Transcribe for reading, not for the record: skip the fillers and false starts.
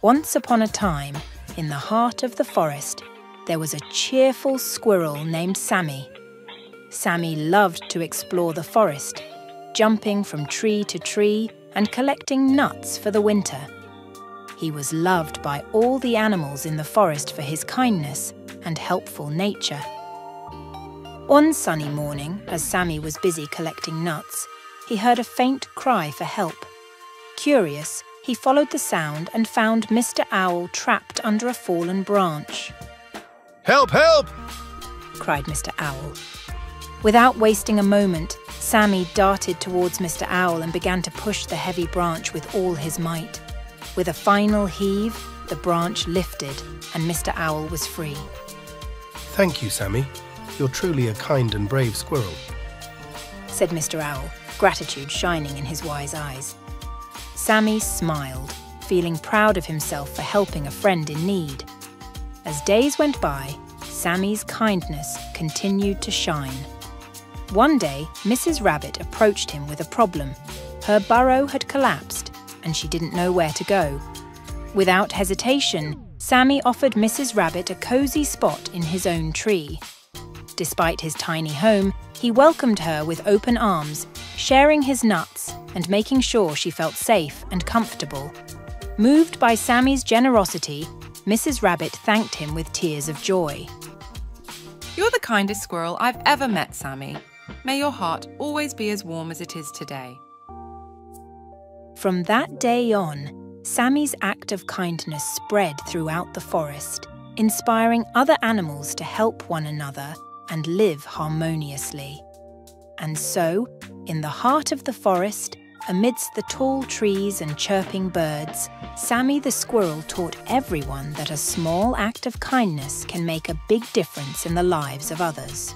Once upon a time, in the heart of the forest, there was a cheerful squirrel named Sammy. Sammy loved to explore the forest, jumping from tree to tree and collecting nuts for the winter. He was loved by all the animals in the forest for his kindness and helpful nature. One sunny morning, as Sammy was busy collecting nuts, he heard a faint cry for help. Curious, he followed the sound and found Mr. Owl trapped under a fallen branch. "Help, help!" cried Mr. Owl. Without wasting a moment, Sammy darted towards Mr. Owl and began to push the heavy branch with all his might. With a final heave, the branch lifted and Mr. Owl was free. "Thank you, Sammy. You're truly a kind and brave squirrel," said Mr. Owl, gratitude shining in his wise eyes. Sammy smiled, feeling proud of himself for helping a friend in need. As days went by, Sammy's kindness continued to shine. One day, Mrs. Rabbit approached him with a problem. Her burrow had collapsed, and she didn't know where to go. Without hesitation, Sammy offered Mrs. Rabbit a cozy spot in his own tree. Despite his tiny home, he welcomed her with open arms, sharing his nuts and making sure she felt safe and comfortable. Moved by Sammy's generosity, Mrs. Rabbit thanked him with tears of joy. "You're the kindest squirrel I've ever met, Sammy. May your heart always be as warm as it is today." From that day on, Sammy's act of kindness spread throughout the forest, inspiring other animals to help one another and live harmoniously. And so, in the heart of the forest, amidst the tall trees and chirping birds, Sammy the squirrel taught everyone that a small act of kindness can make a big difference in the lives of others.